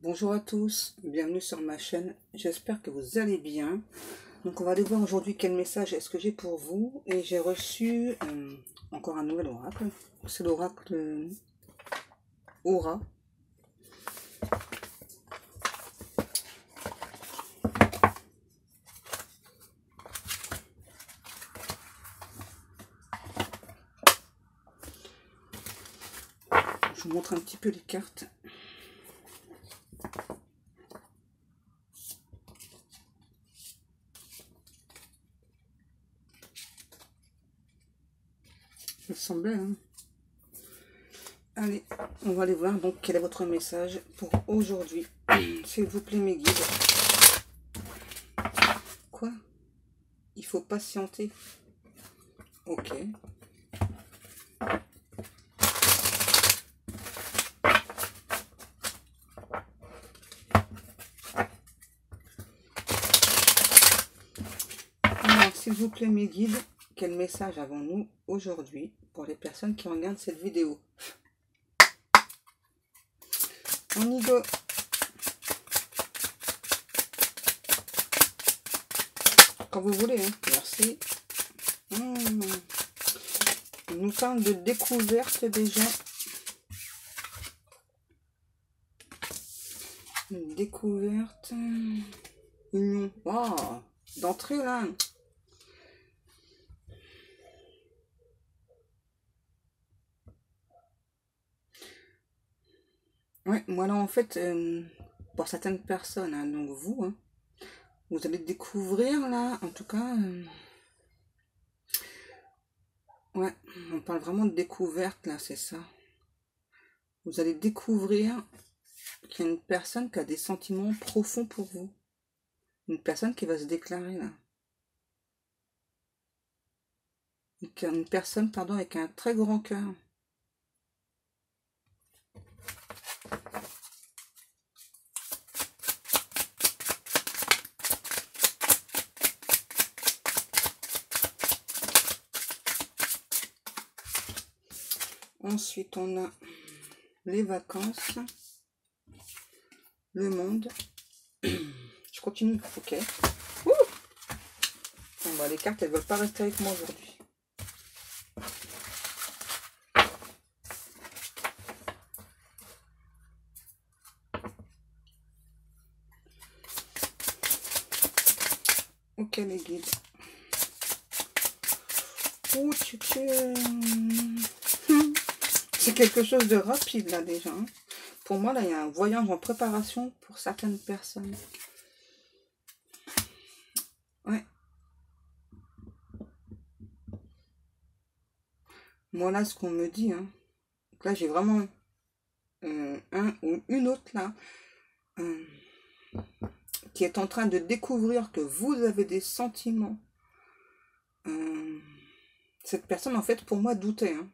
Bonjour à tous, bienvenue sur ma chaîne, j'espère que vous allez bien. Donc on va aller voir aujourd'hui quel message est-ce que j'ai pour vous. Et j'ai reçu encore un nouvel oracle, c'est l'oracle Aura. Je vous montre un petit peu les cartes. Ça semblait, hein. Allez, on va aller voir donc quel est votre message pour aujourd'hui. S'il vous plaît mes guides. Quoi? Il faut patienter. Ok. Alors, s'il vous plaît mes guides, quel message avons-nous aujourd'hui pour les personnes qui regardent cette vidéo? On y go. Quand vous voulez, hein. Merci. On nous parle de découverte déjà. Une découverte. Union. Wow. D'entrée là. Ouais, moi là en fait, pour certaines personnes, hein, donc vous, hein, vous allez découvrir là, en tout cas, ouais, on parle vraiment de découverte là, c'est ça. Vous allez découvrir qu'il y a une personne qui a des sentiments profonds pour vous. Une personne qui va se déclarer là. Une personne, pardon, avec un très grand cœur. Ensuite, on a les vacances, le monde. Je continue, ok. Ouh, bon, bah, les cartes, elles veulent pas rester avec moi aujourd'hui. Ok, les guides. Ouh, c'est quelque chose de rapide là déjà. Hein. Pour moi, là, il y a un voyage en préparation pour certaines personnes. Ouais. Moi, là, ce qu'on me dit, hein. Donc là, j'ai vraiment un ou une autre là qui est en train de découvrir que vous avez des sentiments. Cette personne, en fait, pour moi, doutait. Hein.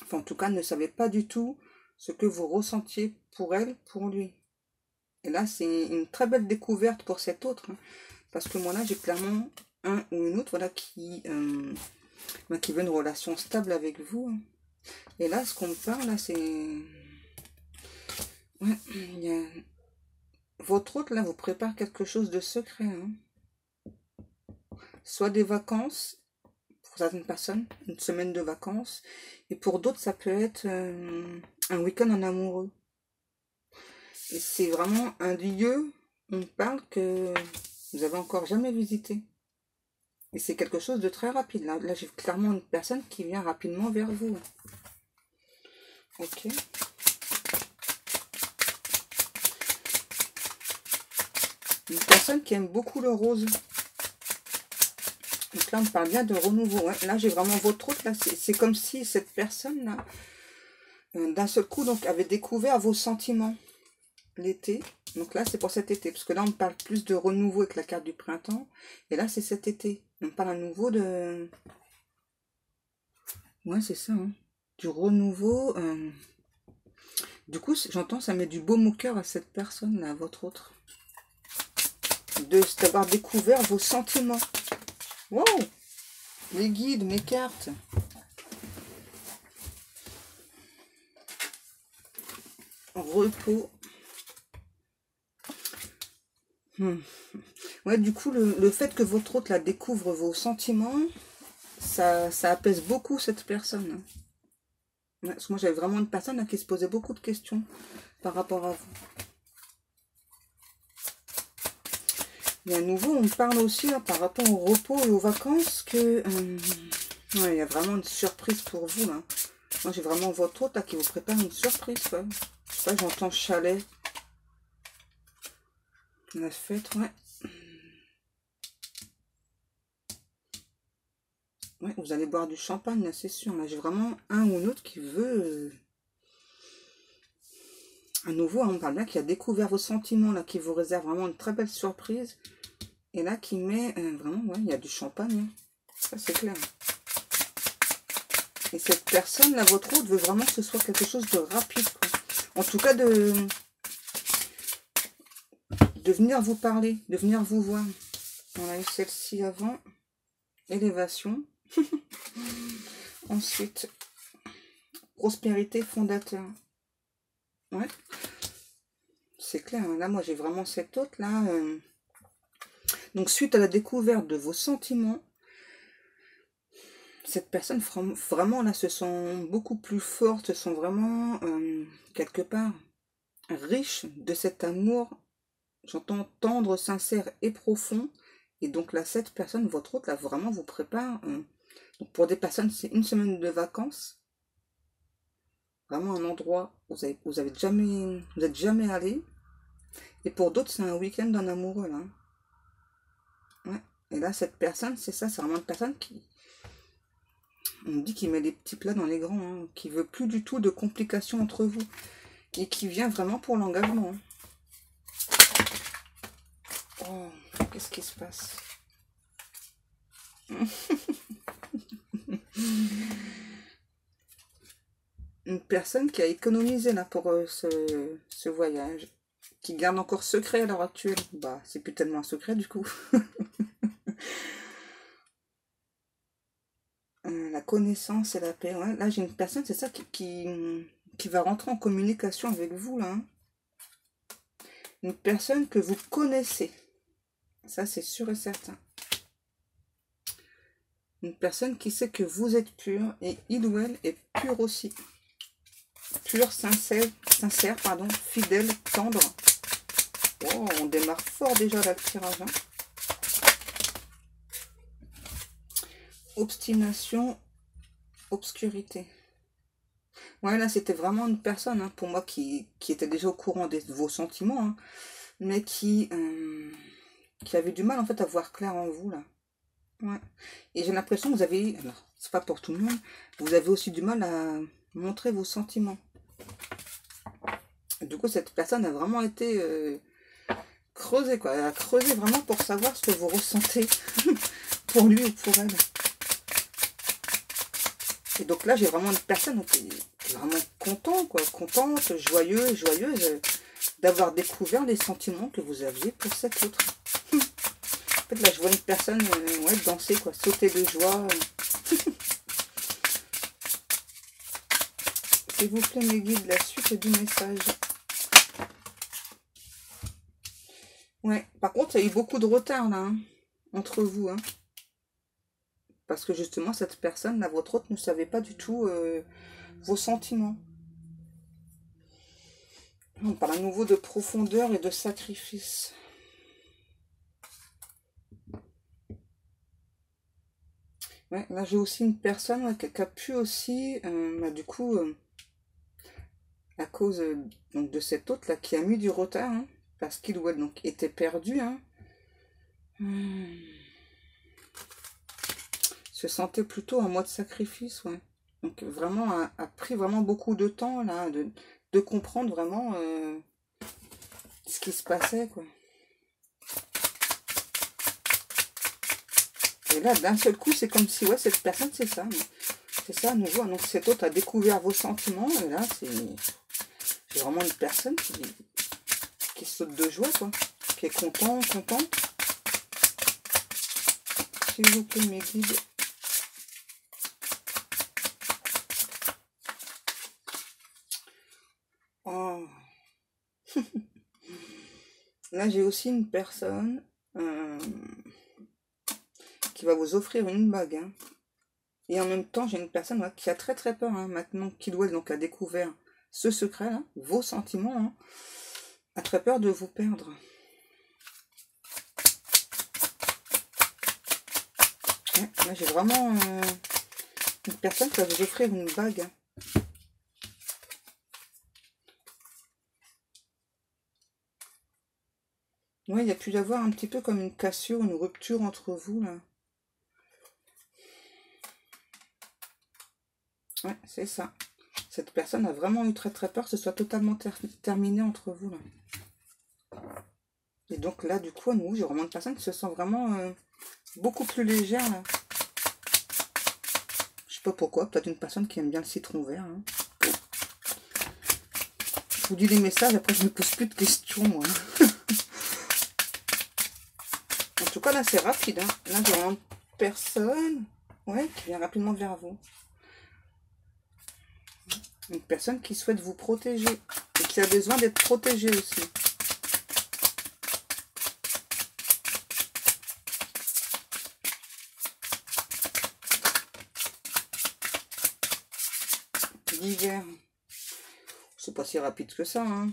Enfin, en tout cas, ne savait pas du tout ce que vous ressentiez pour elle, pour lui. Et là, c'est une très belle découverte pour cet autre. Hein, parce que moi, là, j'ai clairement un ou une autre, voilà, qui veut une relation stable avec vous. Hein. Et là, ce qu'on me parle, là, c'est... Ouais, il y a... Votre autre, là, vous prépare quelque chose de secret. Hein. Soit des vacances, pour certaines personnes, une semaine de vacances. Et pour d'autres, ça peut être un week-end en amoureux. Et c'est vraiment un lieu, on parle, que vous avez encore jamais visité. Et c'est quelque chose de très rapide. Là j'ai clairement une personne qui vient rapidement vers vous. Ok. Une personne qui aime beaucoup le rose. Donc là, on parle bien de renouveau. Ouais. Là, j'ai vraiment votre autre. Là, c'est comme si cette personne-là, d'un seul coup, donc, avait découvert vos sentiments l'été. Donc là, c'est pour cet été. Parce que là, on parle plus de renouveau avec la carte du printemps. Et là, c'est cet été. On parle à nouveau de... Ouais, c'est ça. Hein. Du renouveau. Du coup, j'entends, ça met du baume au cœur à cette personne-là, à votre autre. D'avoir découvert vos sentiments. Wow! Les guides, mes cartes. Repos. Hmm. Ouais, du coup, le fait que votre hôte la découvre vos sentiments, ça apaise beaucoup cette personne. Ouais, parce que moi, j'avais vraiment une personne là, qui se posait beaucoup de questions par rapport à vous. Et à nouveau, on parle aussi là, par rapport au repos et aux vacances que ouais, il y a vraiment une surprise pour vous là. Moi, j'ai vraiment votre hôte là, qui vous prépare une surprise, quoi. Je sais pas, j'entends chalet, la fête, ouais. Ouais, vous allez boire du champagne, là, c'est sûr. Là, j'ai vraiment un ou l'autre qui veut... à nouveau, hein, on parle bien qui a découvert vos sentiments, là, qui vous réserve vraiment une très belle surprise. Et là, qui met... vraiment, ouais, il y a du champagne. Hein. Ça, c'est clair. Et cette personne, là, votre hôte, veut vraiment que ce soit quelque chose de rapide, quoi. En tout cas, de venir vous parler, de venir vous voir. On a eu celle-ci avant. Élévation. Ensuite, prospérité fondateur. Ouais, c'est clair. Là, moi, j'ai vraiment cette hôte, là. Donc, suite à la découverte de vos sentiments, cette personne, vraiment, là, se sent beaucoup plus forte, se sent vraiment, quelque part, riche de cet amour. J'entends tendre, sincère et profond. Et donc là, cette personne, votre hôte, là, vraiment vous prépare. Donc pour des personnes, c'est une semaine de vacances. Vraiment un endroit où vous êtes jamais allé. Et pour d'autres, c'est un week-end en amoureux, là. Ouais. Et là, cette personne, c'est ça, c'est vraiment une personne qui, on me dit qu'il met les petits plats dans les grands, hein, qui veut plus du tout de complications entre vous. Et qui vient vraiment pour l'engagement. Oh, qu'est-ce qui se passe? Une personne qui a économisé là pour ce voyage, qui garde encore secret à l'heure actuelle. Bah, c'est plus tellement un secret du coup. La connaissance et la paix. Ouais. Là, j'ai une personne, c'est ça, qui va rentrer en communication avec vous là. Hein. Une personne que vous connaissez. Ça, c'est sûr et certain. Une personne qui sait que vous êtes pur et il ou elle est pur aussi. Pur, sincère, pardon, fidèle, tendre. Oh, on démarre fort déjà là, le tirage. Hein. Obstination, obscurité. Ouais, là, c'était vraiment une personne, hein, pour moi, qui était déjà au courant de vos sentiments, hein, mais qui avait du mal, en fait, à voir clair en vous, là. Ouais. Et j'ai l'impression que vous avez, alors, c'est pas pour tout le monde, vous avez aussi du mal à montrer vos sentiments. Et du coup, cette personne a vraiment été creusée, quoi. Elle a creusé vraiment pour savoir ce que vous ressentez pour lui ou pour elle. Et donc là, j'ai vraiment une personne qui est vraiment content, quoi, contente, joyeuse d'avoir découvert les sentiments que vous aviez pour cette autre. En fait, là, je vois une personne ouais, danser, quoi, sauter de joie. S'il vous plaît, mes guides, la suite du message. Ouais, par contre, il y a eu beaucoup de retard, là, hein, entre vous, hein. Parce que justement, cette personne, là, votre autre, ne savait pas du tout vos sentiments. On parle à nouveau de profondeur et de sacrifice. Ouais, là, j'ai aussi une personne ouais, qui a pu aussi, bah, du coup, à cause donc, de cet autre là qui a mis du retard, hein, parce qu'il ou elle donc, était perdu, hein, se sentait plutôt en mode sacrifice, ouais. Donc vraiment a pris vraiment beaucoup de temps là de comprendre vraiment ce qui se passait, quoi. Et là, d'un seul coup, c'est comme si, ouais, cette personne, c'est ça. C'est ça, à nouveau. Donc, cet autre a découvert vos sentiments. Et là, c'est vraiment une personne qui saute de joie, quoi. Qui est content. S'il vous plaît, mes guides. Oh. Là, j'ai aussi une personne qui va vous offrir une bague, hein. Et en même temps, j'ai une personne qui a très très peur, hein, maintenant qu'il ou elle donc, a découvert ce secret-là, vos sentiments, hein, a très peur de vous perdre. Ouais, là, j'ai vraiment une personne qui va vous offrir une bague, hein. Ouais, il y a pu y avoir un petit peu comme une cassure, une rupture entre vous, là. Ouais, c'est ça. Cette personne a vraiment eu très très peur que ce soit totalement terminé entre vous, là. Et donc là, du coup, à nouveau, j'ai vraiment une personne qui se sent vraiment beaucoup plus légère, là. Je sais pas pourquoi, peut-être une personne qui aime bien le citron vert, hein. Je vous dis les messages, après je me pose plus de questions, moi. En tout cas, là, c'est rapide, hein. Là, j'ai vraiment personne, ouais, qui vient rapidement vers vous. Une personne qui souhaite vous protéger et qui a besoin d'être protégée aussi. L'hiver, c'est pas si rapide que ça, hein.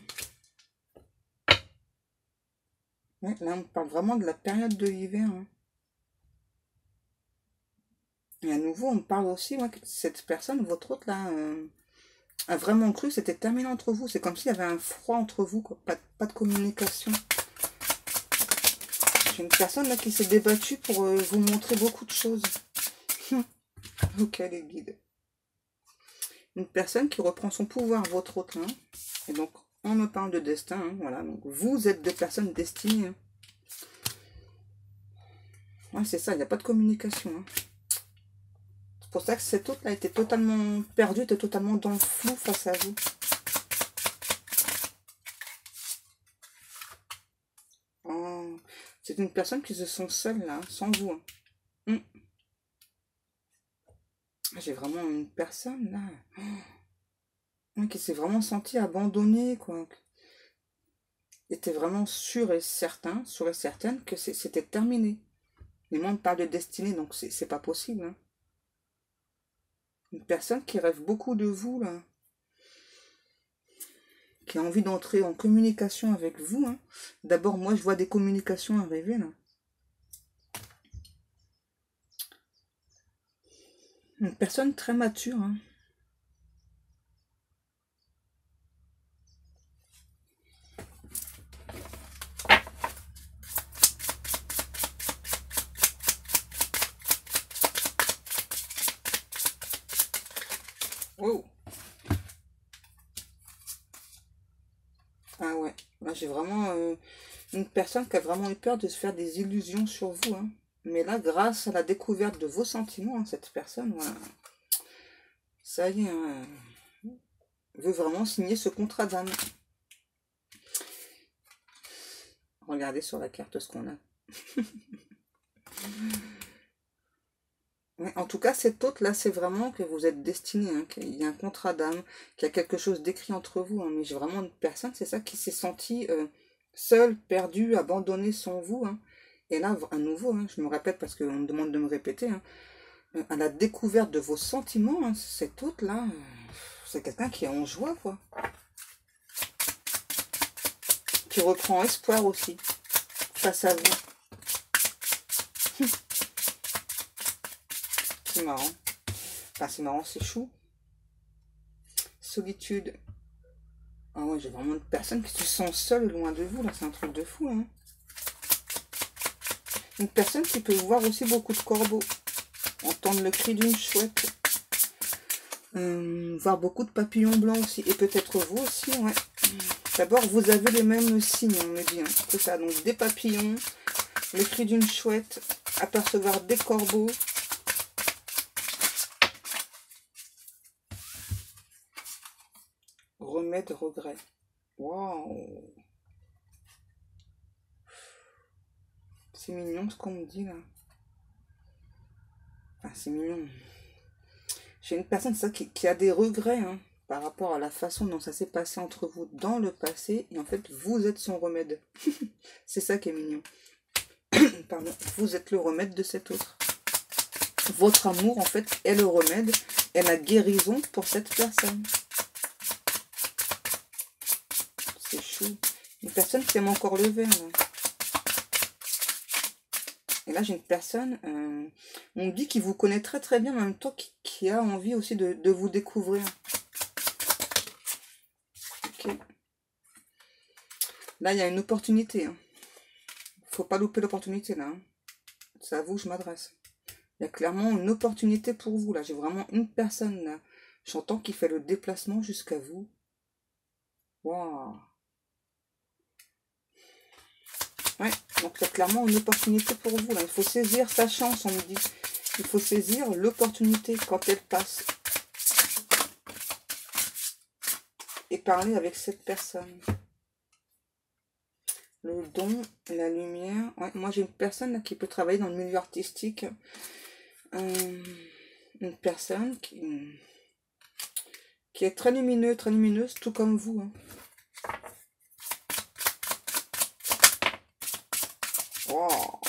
Ouais, là, on parle vraiment de la période de l'hiver, hein. Et à nouveau, on parle aussi, ouais, que cette personne, votre autre, là, a vraiment cru que c'était terminé entre vous. C'est comme s'il y avait un froid entre vous, quoi. Pas de communication. J'ai une personne là qui s'est débattue pour vous montrer beaucoup de choses. Ok, les guides. Une personne qui reprend son pouvoir, votre autre, hein. Et donc, on me parle de destin, hein, voilà. Donc, vous êtes des personnes destinées, hein. Ouais, c'est ça, il n'y a pas de communication, hein. C'est pour ça que cet autre là était totalement perdu, était totalement dans le flou face à vous. Oh, c'est une personne qui se sent seule là, sans vous, hein. J'ai vraiment une personne là, ouais, qui s'est vraiment sentie abandonnée, quoi. Était vraiment sûr et certain, sûre et certaine que c'était terminé. Mais moi, on me parle de destinée, donc c'est pas possible, hein. Une personne qui rêve beaucoup de vous, là, qui a envie d'entrer en communication avec vous, hein. D'abord, moi, je vois des communications arriver, là. Une personne très mature, hein. Oh. Ah ouais, là, j'ai vraiment une personne qui a vraiment eu peur de se faire des illusions sur vous, hein. Mais là, grâce à la découverte de vos sentiments, hein, cette personne, voilà, ça y est, hein, veut vraiment signer ce contrat d'âme. Regardez sur la carte ce qu'on a. Ouais, en tout cas, cette autre là, c'est vraiment que vous êtes destiné, hein, qu'il y a un contrat d'âme, qu'il y a quelque chose d'écrit entre vous, hein. Mais j'ai vraiment une personne, c'est ça, qui s'est sentie seule, perdue, abandonnée sans vous, hein. Et là, à nouveau, hein, je me répète parce qu'on me demande de me répéter, hein, à la découverte de vos sentiments, hein, cette autre là, c'est quelqu'un qui est en joie, quoi. Qui reprend espoir aussi face à vous. C'est marrant. Enfin, c'est marrant, c'est chou. Solitude. Ah ouais, j'ai vraiment une personne qui se sent seule loin de vous, là, c'est un truc de fou, hein. Une personne qui peut voir aussi beaucoup de corbeaux, entendre le cri d'une chouette, voir beaucoup de papillons blancs aussi, et peut-être vous aussi, ouais. D'abord, vous avez les mêmes signes, on me dit, hein. C'est ça, donc des papillons, le cri d'une chouette, apercevoir des corbeaux. Remède, regret. Waouh! C'est mignon ce qu'on me dit là. Enfin, c'est mignon. J'ai une personne ça, qui a des regrets, hein. par rapport à la façon dont ça s'est passé entre vous dans le passé. Et en fait, vous êtes son remède. C'est ça qui est mignon. Pardon. Vous êtes le remède de cet autre. Votre amour, en fait, est le remède, est la guérison pour cette personne. C'est chou. Une personne qui aime encore le verre. Et là, j'ai une personne, on me dit qu'il vous connaît très très bien, mais en même temps qui a envie aussi de vous découvrir. Ok. Là, il y a une opportunité. Hein. Faut pas louper l'opportunité là. Hein. C'est à vous que je m'adresse. Il y a clairement une opportunité pour vous là. J'ai vraiment une personne là. J'entends qu'il fait le déplacement jusqu'à vous. Waouh. Ouais, donc il y a clairement une opportunité pour vous là. Il faut saisir sa chance, on me dit. Il faut saisir l'opportunité quand elle passe. Et parler avec cette personne. Le don, la lumière. Ouais, moi j'ai une personne là, qui peut travailler dans le milieu artistique. Une personne qui est très lumineuse, tout comme vous. Hein. Wow.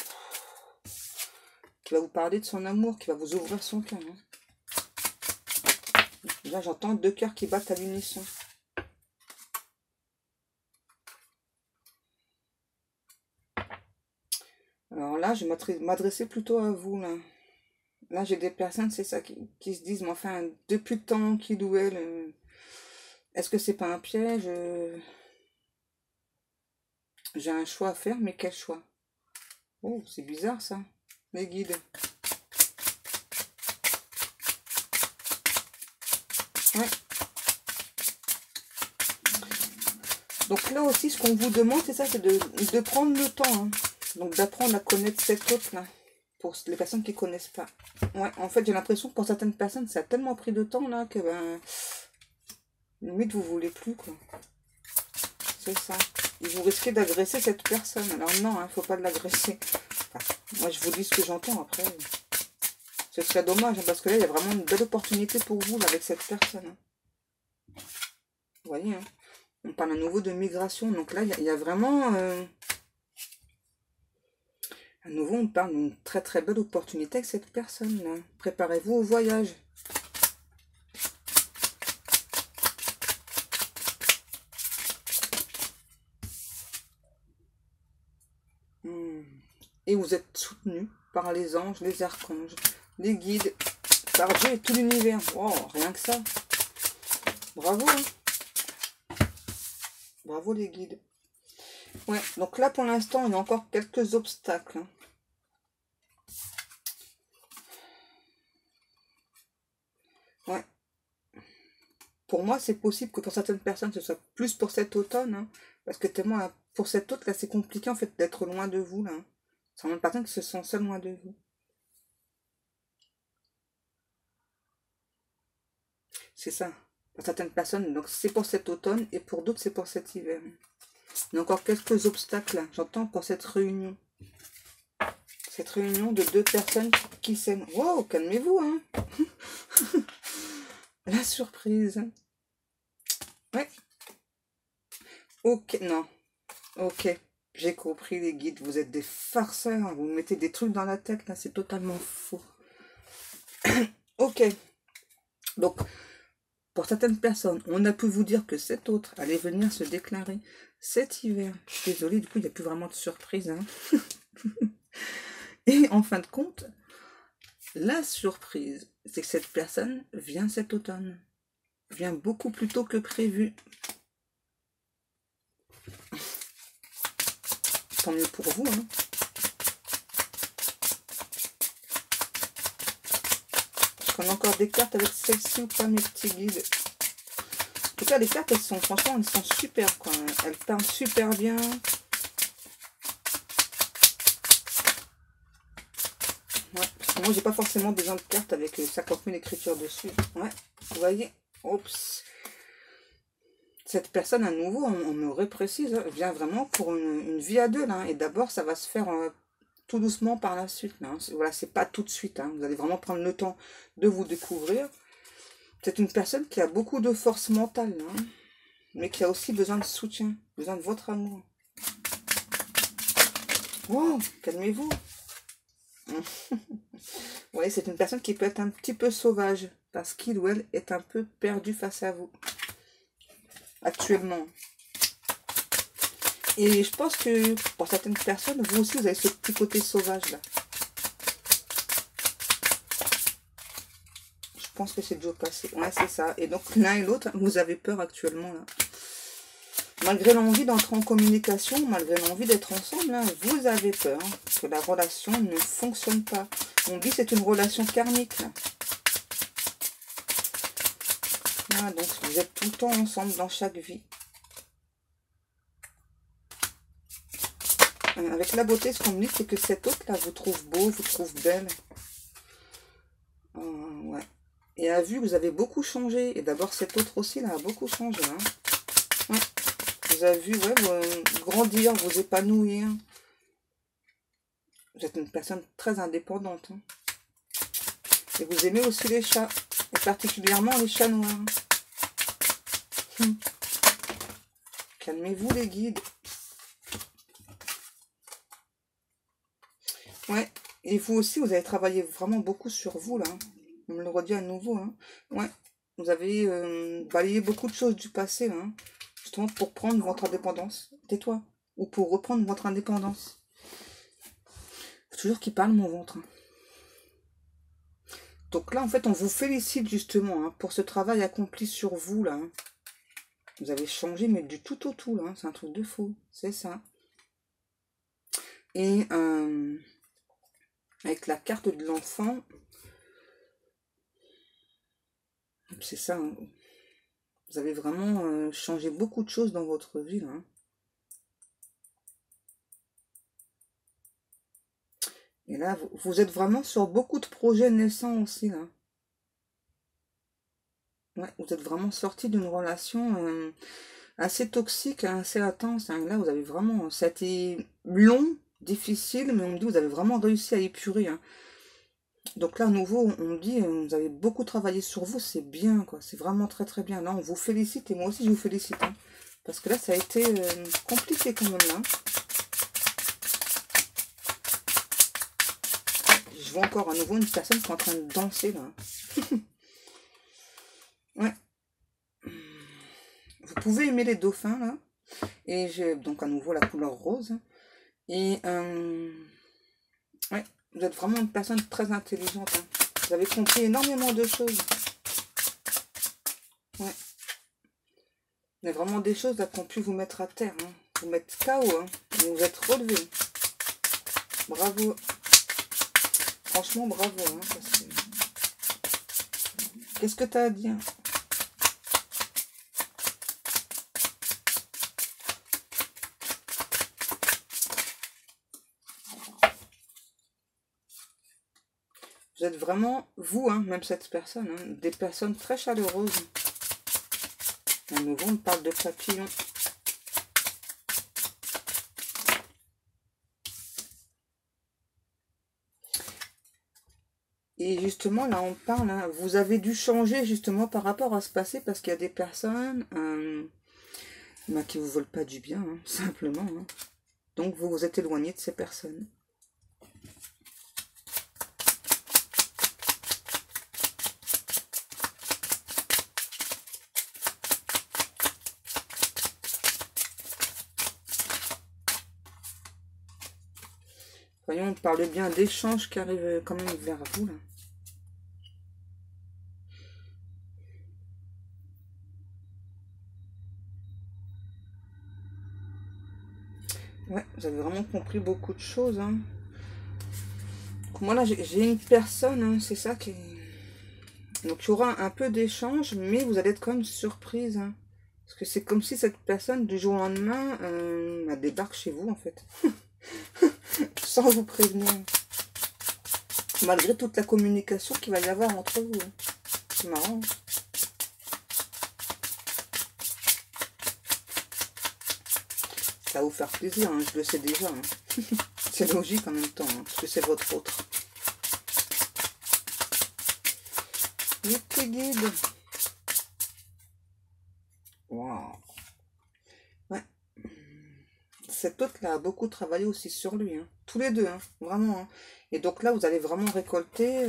Qui va vous parler de son amour, qui va vous ouvrir son cœur. Hein. Là j'entends 2 cœurs qui battent à l'unisson. Alors là, je vais m'adresser plutôt à vous. Là j'ai des personnes, c'est ça, qui se disent, mais enfin, depuis le temps qu'il ou elle, est-ce que c'est pas un piège? J'ai un choix à faire, mais quel choix? Oh, c'est bizarre ça, les guides. Ouais. Donc là aussi, ce qu'on vous demande, c'est ça, c'est de prendre le temps. Hein. Donc d'apprendre à connaître cet autre-là. Pour les personnes qui ne connaissent pas. Ouais, en fait, j'ai l'impression que pour certaines personnes, ça a tellement pris de temps, là, que ben... limite, vous voulez plus, quoi. C'est ça. Et vous risquez d'agresser cette personne. Alors non, il ne faut pas l'agresser. Enfin, moi, je vous dis ce que j'entends, après. Ce serait dommage, hein, parce que là, il y a vraiment une belle opportunité pour vous, là, avec cette personne. Hein. Vous voyez, hein. On parle à nouveau de migration. Donc là, il y a vraiment... À nouveau, on parle d'une très très belle opportunité avec cette personne-là. Préparez-vous au voyage. Et vous êtes soutenu par les anges, les archanges, les guides, par Dieu et tout l'univers. Wow, rien que ça. Bravo. Hein. Bravo les guides. Ouais, donc là pour l'instant, il y a encore quelques obstacles. Hein. Ouais. Pour moi, c'est possible que pour certaines personnes, ce soit plus pour cet automne. Hein, parce que tellement, pour cet autre, là, c'est compliqué en fait d'être loin de vous. Là. C'est vraiment une personne qui se sent seule loin de vous. C'est ça. Pour certaines personnes, donc c'est pour cet automne et pour d'autres, c'est pour cet hiver. Il y a encore quelques obstacles, là, j'entends, pour cette réunion. Cette réunion de 2 personnes qui s'aiment. Wow, calmez-vous, hein. La surprise. Ouais. Ok, non. Ok. J'ai compris, les guides. Vous êtes des farceurs. Vous mettez des trucs dans la tête, là. C'est totalement faux. Ok. Donc, pour certaines personnes, on a pu vous dire que cet autre allait venir se déclarer cet hiver. Je suis désolée, du coup, il n'y a plus vraiment de surprise. Hein. Et en fin de compte, la surprise, c'est que cette personne vient cet automne. Vient beaucoup plus tôt que prévu. Tant mieux pour vous. Hein. Je connais encore des cartes avec celle-ci ou pas, mes petits guides. En tout cas, les cartes, elles sont, franchement, elles sont super, quoi. Elles parlent super bien. Ouais, parce que moi, j'ai pas forcément besoin de cartes avec 50 000 écritures dessus. Ouais, vous voyez. Oups. Cette personne, à nouveau, on me reprécise, hein, vient vraiment pour une vie à deux, là. Et d'abord, ça va se faire tout doucement par la suite. Là, hein. Voilà, c'est pas tout de suite. Hein. Vous allez vraiment prendre le temps de vous découvrir. C'est une personne qui a beaucoup de force mentale, hein, mais qui a aussi besoin de soutien, besoin de votre amour. Oh, calmez-vous. Oui, c'est une personne qui peut être un petit peu sauvage, parce qu'il ou elle est un peu perdu face à vous, actuellement. Et je pense que pour certaines personnes, vous aussi, vous avez ce petit côté sauvage, là. Je pense que c'est déjà passé. Ouais, c'est ça. Et donc, l'un et l'autre, vous avez peur actuellement, là. Malgré l'envie d'entrer en communication, malgré l'envie d'être ensemble, hein, vous avez peur que la relation ne fonctionne pas. On dit que c'est une relation karmique, là. Voilà, donc vous êtes tout le temps ensemble dans chaque vie. Avec la beauté, ce qu'on me dit, c'est que cet autre-là vous trouve beau, vous trouve belle. Ouais. Et a vu que vous avez beaucoup changé. Et d'abord, cet autre aussi, là, a beaucoup changé. Hein. Ouais. Vous avez vu, ouais, vous grandir, vous épanouir. Vous êtes une personne très indépendante. Hein. Et vous aimez aussi les chats. Et particulièrement les chats noirs. Calmez-vous, les guides. Ouais. Et vous aussi, vous avez travaillé vraiment beaucoup sur vous, là. On me le redit à nouveau. Hein. Ouais. Vous avez balayé beaucoup de choses du passé, là. Hein. Justement pour prendre votre indépendance. Tais-toi. Ou pour reprendre votre indépendance. Faut toujours qu'il parle, mon ventre. Hein. Donc là, en fait, on vous félicite justement hein, pour ce travail accompli sur vous, là. Hein. Vous avez changé, mais du tout au tout, là. Hein. C'est un truc de fou. C'est ça. Et avec la carte de l'enfant, c'est ça. Hein. Vous avez vraiment changé beaucoup de choses dans votre vie, là. Hein. Et là, vous êtes vraiment sur beaucoup de projets naissants aussi, là. Ouais, vous êtes vraiment sorti d'une relation assez toxique, assez intense. Hein. Là, vous avez vraiment... Ça a été long, difficile, mais on me dit que vous avez vraiment réussi à épurer. Hein. Donc là, à nouveau, on me dit, vous avez beaucoup travaillé sur vous, c'est bien, quoi. C'est vraiment très, très bien. Là, on vous félicite, et moi aussi, je vous félicite. Hein. Parce que là, ça a été compliqué quand même, là. Je vois encore à nouveau une personne qui est en train de danser, là. Ouais. Vous pouvez aimer les dauphins, là. Et j'ai donc à nouveau la couleur rose. Et ouais, vous êtes vraiment une personne très intelligente. Hein. Vous avez compris énormément de choses. Ouais. Il y a vraiment des choses là qui ont pu vous mettre à terre. Hein. Vous mettre KO. Hein. Vous vous êtes relevé. Bravo. Franchement, bravo. Hein, parce que... Qu'est-ce que tu as à dire? Vous êtes vraiment, vous, hein, même cette personne, hein, des personnes très chaleureuses. À nouveau, on parle de papillons. Et justement, là, on parle, hein, vous avez dû changer justement par rapport à ce passé parce qu'il y a des personnes qui ne vous veulent pas du bien, hein, simplement. Hein. Donc, vous vous êtes éloigné de ces personnes. Voyons, on parle bien d'échanges qui arrivent quand même vers vous, là. Ouais, vous avez vraiment compris beaucoup de choses. Hein. Donc moi là, j'ai une personne, hein, c'est ça qui... Donc il y aura un peu d'échange, mais vous allez être quand même surprise. Hein. Parce que c'est comme si cette personne, du jour au lendemain, débarque chez vous, en fait. Sans vous prévenir. Malgré toute la communication qu'il va y avoir entre vous. Hein. C'est marrant. Ça va vous faire plaisir, hein, je le sais déjà. Hein. C'est logique en même temps, hein, parce que c'est votre autre. Les petits guides. cet autre-là a beaucoup travaillé aussi sur lui. Hein. Tous les deux, hein, vraiment. Hein. Et donc là, vous allez vraiment récolter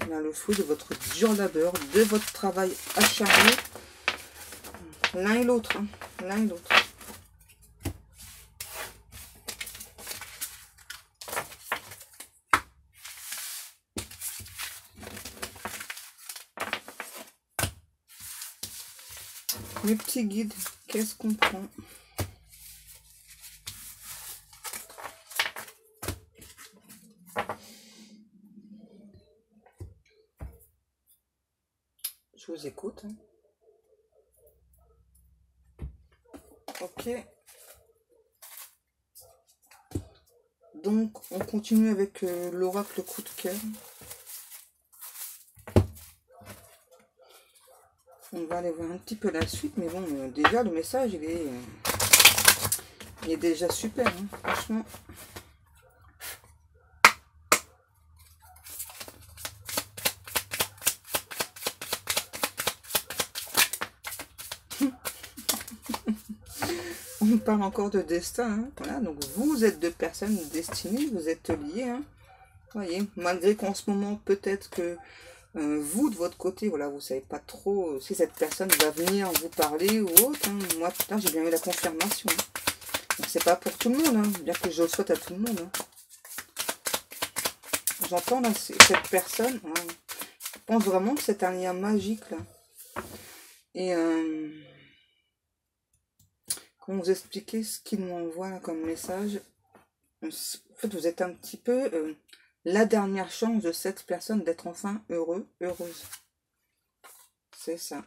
là, le fruit de votre dur labeur, de votre travail acharné. L'un et l'autre. Hein, l'un et l'autre. Mes petits guides, qu'est-ce qu'on prend? Je vous écoute. Hein. Ok. Donc, on continue avec l'oracle coup de cœur. On va aller voir un petit peu la suite, mais bon, déjà, le message, il est déjà super, hein, franchement. On parle encore de destin, hein. Voilà, donc vous êtes deux personnes destinées, vous êtes liées, hein. Voyez, malgré qu'en ce moment, peut-être que vous, de votre côté, voilà, vous savez pas trop si cette personne va venir vous parler ou autre, hein. Moi, là, j'ai bien eu la confirmation. Hein. Donc, c'est pas pour tout le monde, hein, bien que je le souhaite à tout le monde. Hein. J'entends là, cette personne, hein, je pense vraiment que c'est un lien magique, là. Et comment vous expliquer ce qu'il m'envoie là comme message? En fait, vous êtes un petit peu la dernière chance de cette personne d'être enfin heureux, heureuse. C'est ça.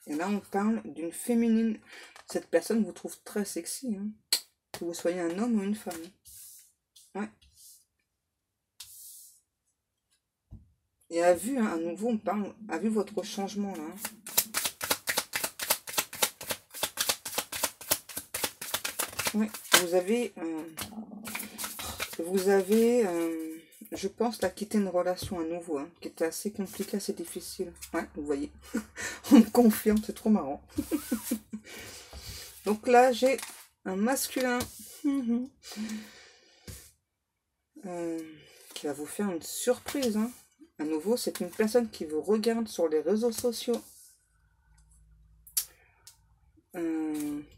Et là, on parle d'une féminine. Cette personne vous trouve très sexy. Hein. Que vous soyez un homme ou une femme. Ouais. Et à vue, hein, à nouveau, on parle, à vue votre changement là. Hein. Oui, vous avez, je pense, là, quitté une relation à nouveau, hein, qui était assez compliquée, assez difficile. Ouais, vous voyez, on me confirme, c'est trop marrant. Donc là, j'ai un masculin qui va vous faire une surprise. Hein. À nouveau, c'est une personne qui vous regarde sur les réseaux sociaux.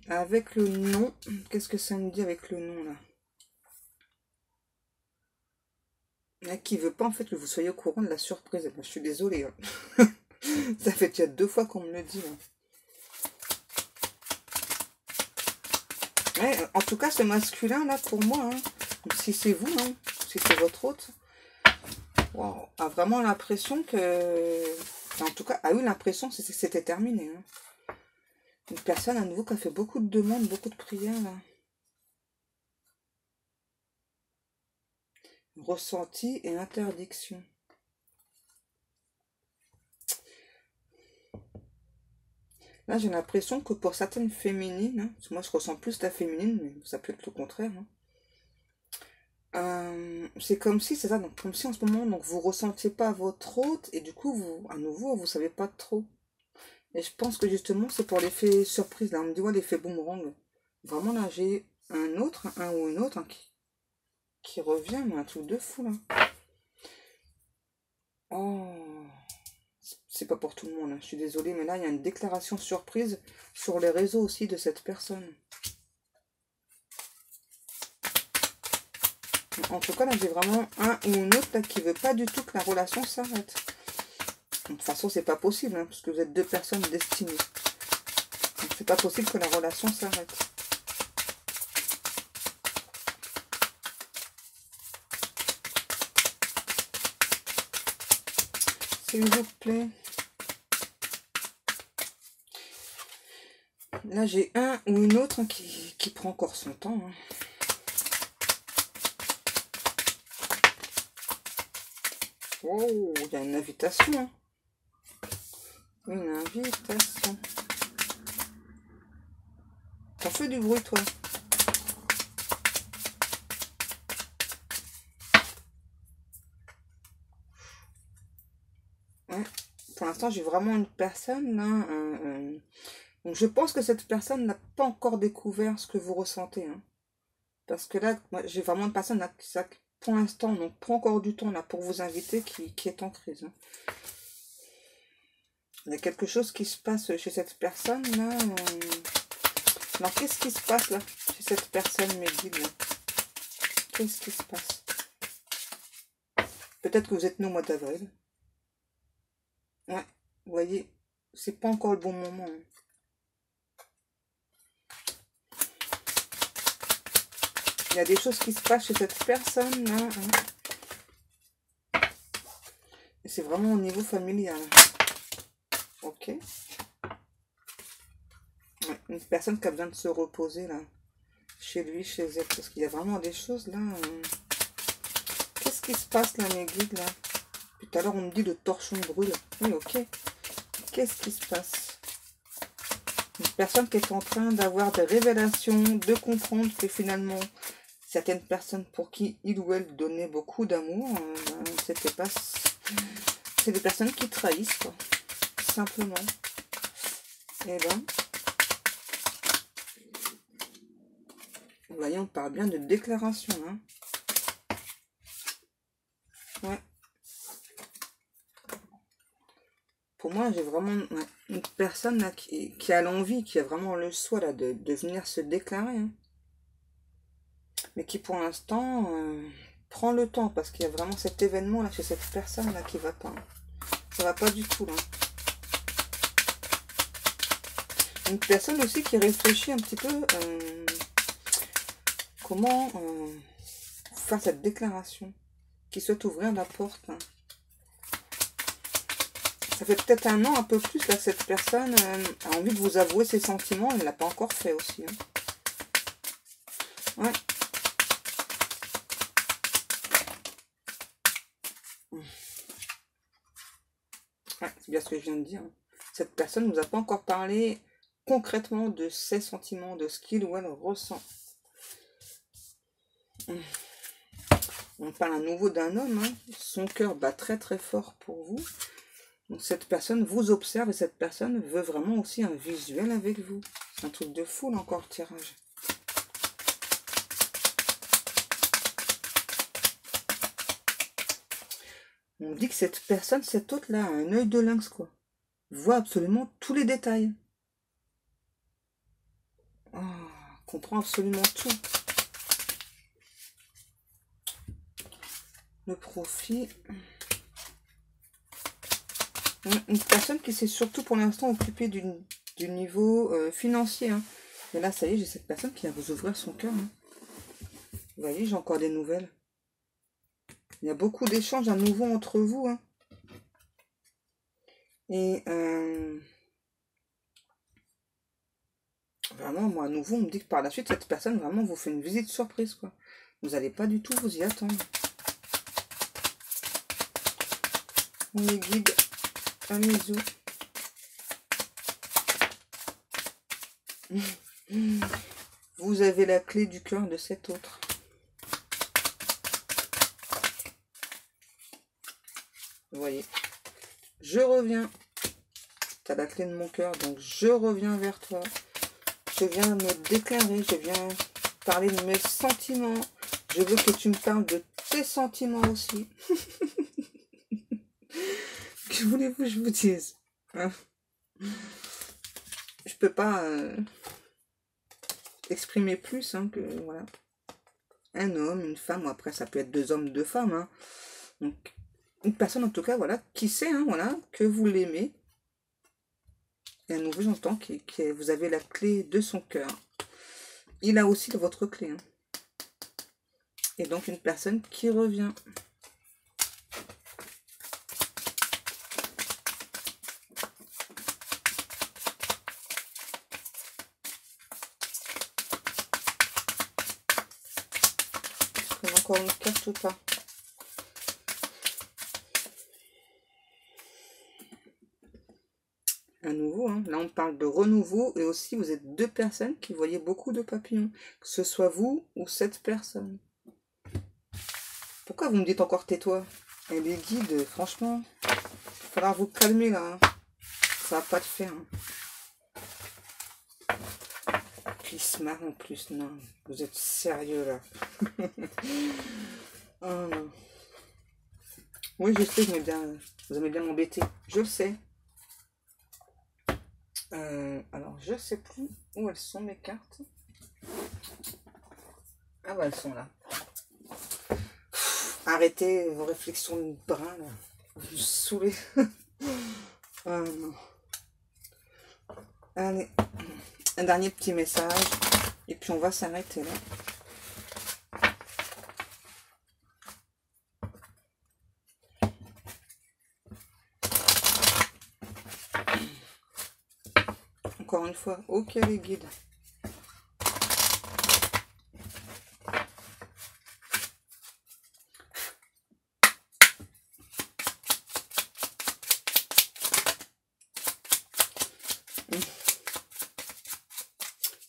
Avec le nom, qu'est-ce que ça me dit avec le nom là? Qui veut pas en fait que vous soyez au courant de la surprise. Je suis désolée. Hein. Ça fait déjà 2 fois qu'on me le dit. Hein. Ouais, en tout cas, ce masculin là pour moi, hein, si c'est vous, hein, si c'est votre hôte, wow, a vraiment l'impression que, enfin, en tout cas, a eu l'impression que c'était terminé. Hein. Une personne à nouveau qui a fait beaucoup de demandes, beaucoup de prières là. Ressenti et interdiction. Là, j'ai l'impression que pour certaines féminines, hein, parce que moi je ressens plus la féminine, mais ça peut être le contraire. Hein, c'est comme si, c'est ça, donc comme si en ce moment, donc vous ressentiez pas votre hôte et du coup, vous, à nouveau, vous savez pas trop. Et je pense que justement, c'est pour l'effet surprise. Là, on me dit, ouais, l'effet boomerang. Vraiment, là, j'ai un autre, un ou une autre, hein, qui revient, mais un truc de fou, là. Oh, c'est pas pour tout le monde, hein. Je suis désolée, mais là, il y a une déclaration surprise sur les réseaux aussi de cette personne. En tout cas, là, j'ai vraiment un ou une autre là, qui veut pas du tout que la relation s'arrête. De toute façon, c'est pas possible, hein, parce que vous êtes deux personnes destinées. Donc, c'est pas possible que la relation s'arrête. S'il vous plaît. Là, j'ai un ou une autre hein, qui prend encore son temps. Hein. Oh, il y a une invitation. Hein. Une invitation. T'en fais du bruit, toi. Ouais. Pour l'instant, j'ai vraiment une personne là, Donc je pense que cette personne n'a pas encore découvert ce que vous ressentez. Hein. Parce que là, j'ai vraiment une personne là, ça, pour l'instant, donc pas encore du temps là pour vous inviter qui est en crise. Hein. Il y a quelque chose qui se passe chez cette personne là. Alors qu'est-ce qui se passe là chez cette personne, mes guides? Qu'est-ce qui se passe? Peut-être que vous êtes né au mois d'avril. Ouais, vous voyez, c'est pas encore le bon moment. Hein. Il y a des choses qui se passent chez cette personne là. Hein. Et c'est vraiment au niveau familial. Ok. Ouais, une personne qui a besoin de se reposer là. Chez lui, chez elle. Parce qu'il y a vraiment des choses là. Qu'est-ce qui se passe là, mes guides là? Tout à l'heure, on me dit le torchon brûle. Oui, ok. Qu'est-ce qui se passe? Une personne qui est en train d'avoir des révélations, de comprendre que finalement, certaines personnes pour qui il ou elle donnait beaucoup d'amour, c'était pas... C'est des personnes qui trahissent, quoi. Simplement. Et ben... Vous voyez, on parle bien de déclaration, hein. Ouais. Pour moi, j'ai vraiment une personne là, qui a l'envie, qui a vraiment le souhait là, de venir se déclarer. Hein. Mais qui pour l'instant prend le temps parce qu'il y a vraiment cet événement là chez cette personne là qui va pas. Ça va pas du tout là. Une personne aussi qui réfléchit un petit peu comment faire cette déclaration, qui souhaite ouvrir la porte. Hein. Ça fait peut-être un an, un peu plus, là, cette personne a envie de vous avouer ses sentiments. Elle ne l'a pas encore fait aussi. Hein. Ouais. Ouais, c'est bien ce que je viens de dire. Cette personne ne vous a pas encore parlé concrètement de ses sentiments, de ce qu'il ou elle ressent. On parle à nouveau d'un homme. Hein. Son cœur bat très très fort pour vous. Donc cette personne vous observe et cette personne veut vraiment aussi un visuel avec vous. C'est un truc de fou là encore le tirage. On dit que cette personne, cet autre là, a un œil de lynx quoi. Voit absolument tous les détails. Oh, comprend absolument tout. Le profit. Une personne qui s'est surtout pour l'instant occupée du niveau financier. Hein. Et là, ça y est, j'ai cette personne qui va vous ouvrir son cœur. Hein. Vous voyez, j'ai encore des nouvelles. Il y a beaucoup d'échanges à nouveau entre vous. Hein. Et vraiment, moi, à nouveau, on me dit que par la suite, cette personne vraiment vous fait une visite surprise. Quoi. Vous n'allez pas du tout vous y attendre. On les guide à Mizu. Vous avez la clé du cœur de cet autre. Vous voyez. Je reviens. Tu as la clé de mon cœur, donc je reviens vers toi. Je viens me déclarer, je viens parler de mes sentiments. Je veux que tu me parles de tes sentiments aussi. Que voulez-vous que je vous dise hein? Je peux pas exprimer plus hein, que voilà. Un homme, une femme, ou après ça peut être deux hommes, deux femmes. Hein. Donc une personne en tout cas, voilà, qui sait, hein, voilà, que vous l'aimez. Et à nouveau, j'entends que vous avez la clé de son cœur. Il a aussi votre clé. Hein. Et donc une personne qui revient. Encore une carte ou pas? À nouveau, hein. Là on parle de renouveau et aussi vous êtes deux personnes qui voyaient beaucoup de papillons, que ce soit vous ou cette personne. Pourquoi vous me dites encore tais-toi? Et les guides, franchement, il faudra vous calmer là. Hein. Ça va pas le faire. Hein. il se marre en plus. Non, vous êtes sérieux là. Oh, non. Oui, je sais, vous aimez bien m'embêter. Je le sais. Alors, je sais plus où elles sont mes cartes. Ah bah elles sont là. Arrêtez vos réflexions de brin là. Vous me saoulez. Ah non. Allez, un dernier petit message. Et puis on va s'arrêter là. Encore une fois, ok les guides.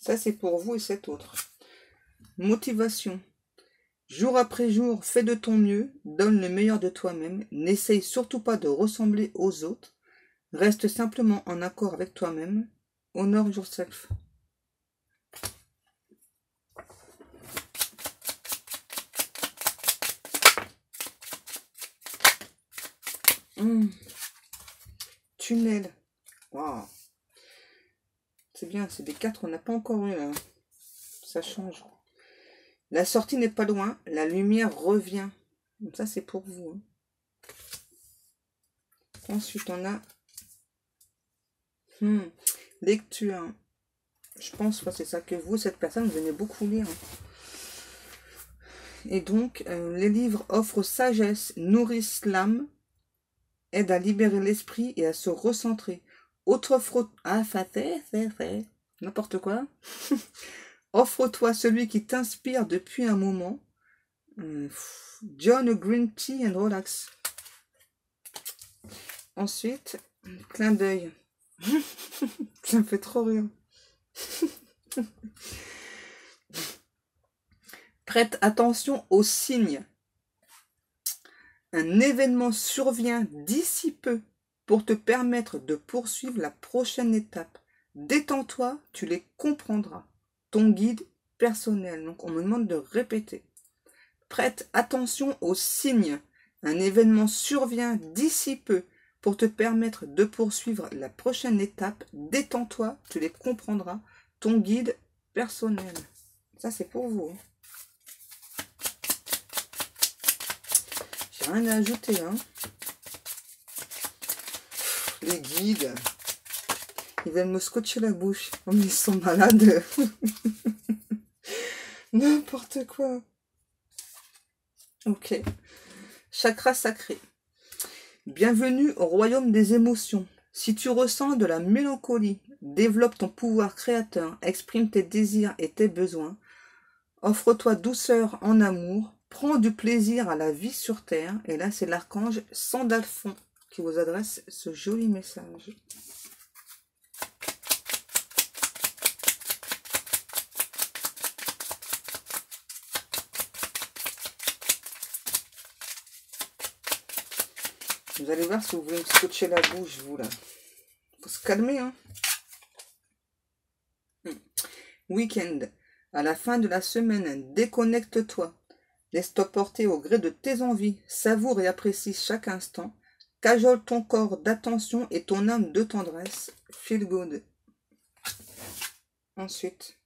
Ça c'est pour vous et cet autre. Motivation. Jour après jour, fais de ton mieux, donne le meilleur de toi-même, n'essaye surtout pas de ressembler aux autres, reste simplement en accord avec toi-même, honor yourself. Tunnel. Waouh. C'est bien, c'est des 4, on n'a pas encore eu là. Ça change. La sortie n'est pas loin, la lumière revient. Donc ça c'est pour vous. Ensuite on a lecture. Je pense que c'est ça que vous, cette personne, vous aimez beaucoup lire. Et donc, les livres offrent sagesse, nourrissent l'âme, aident à libérer l'esprit et à se recentrer. N'importe quoi. Offre-toi celui qui t'inspire depuis un moment. John Green Tea and Relax. Ensuite, clin d'œil. Ça me fait trop rire. Prête attention aux signes. Un événement survient d'ici peu pour te permettre de poursuivre la prochaine étape. Détends-toi, tu les comprendras. Ton guide personnel. Donc on me demande de répéter. Prête attention aux signes. Un événement survient d'ici peu pour te permettre de poursuivre la prochaine étape. Détends-toi, tu les comprendras. Ton guide personnel. Ça c'est pour vous. J'ai rien à ajouter. Hein. Les guides. Ils viennent me scotcher la bouche. Oh, mais ils sont malades. N'importe quoi. Ok. Chakra sacré. Bienvenue au royaume des émotions. Si tu ressens de la mélancolie, développe ton pouvoir créateur, exprime tes désirs et tes besoins, offre-toi douceur en amour, prends du plaisir à la vie sur terre. Et là, c'est l'archange Sandalphon qui vous adresse ce joli message. Vous allez voir si vous voulez me scotcher la bouche, vous, là. Faut se calmer, hein. Week-end. À la fin de la semaine, déconnecte-toi. Laisse-toi porter au gré de tes envies. Savoure et apprécie chaque instant. Cajole ton corps d'attention et ton âme de tendresse. Feel good. Ensuite.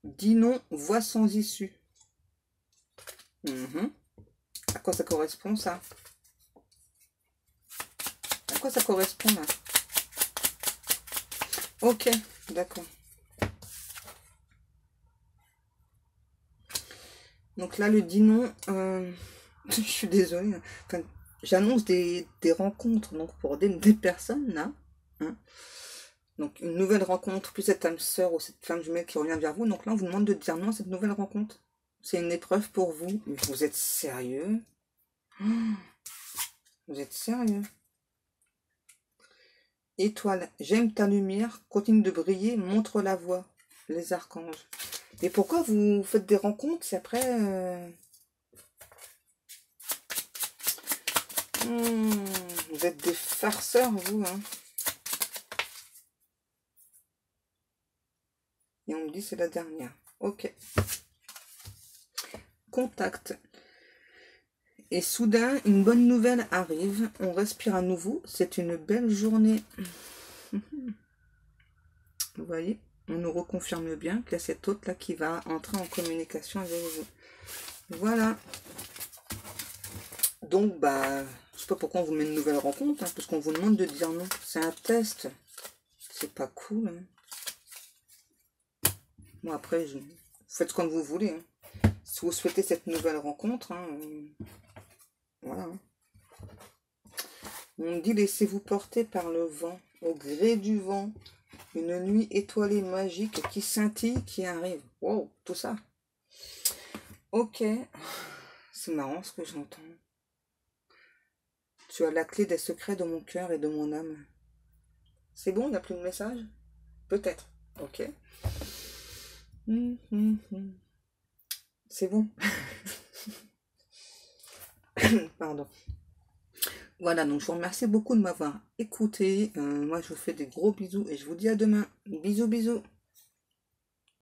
Dis non, voix sans issue. À quoi ça correspond, ça? À quoi ça correspond, là? Ok, d'accord. Donc là, le dis non, je suis désolée. Enfin, j'annonce des rencontres donc pour des personnes, là. Hein. Donc, une nouvelle rencontre, plus cette âme sœur ou cette flamme jumelle qui revient vers vous. Donc là, on vous demande de dire non à cette nouvelle rencontre. C'est une épreuve pour vous. Vous êtes sérieux? Vous êtes sérieux? Étoile, j'aime ta lumière, continue de briller, montre la voie. Les archanges. Et pourquoi vous faites des rencontres si après... vous êtes des farceurs, vous, hein. Et on me dit c'est la dernière. Ok. Contact. Et soudain, une bonne nouvelle arrive. On respire à nouveau. C'est une belle journée. Vous voyez, on nous reconfirme bien qu'il y a cet hôte-là qui va entrer en communication avec vous. Voilà. Donc, bah, je sais pas pourquoi on vous met une nouvelle rencontre, hein, parce qu'on vous demande de dire non. C'est un test. C'est pas cool. Hein. Bon, après, vous faites comme vous voulez. Hein. Si vous souhaitez cette nouvelle rencontre, hein, voilà. Hein. On dit laissez-vous porter par le vent, au gré du vent. Une nuit étoilée magique qui scintille, qui arrive. Wow, tout ça. Ok. C'est marrant ce que j'entends. Tu as la clé des secrets de mon cœur et de mon âme. C'est bon, il n'y a plus de message? Peut-être. Ok. C'est bon. Pardon. Voilà, donc je vous remercie beaucoup de m'avoir écouté. Moi, je vous fais des gros bisous et je vous dis à demain. Bisous, bisous.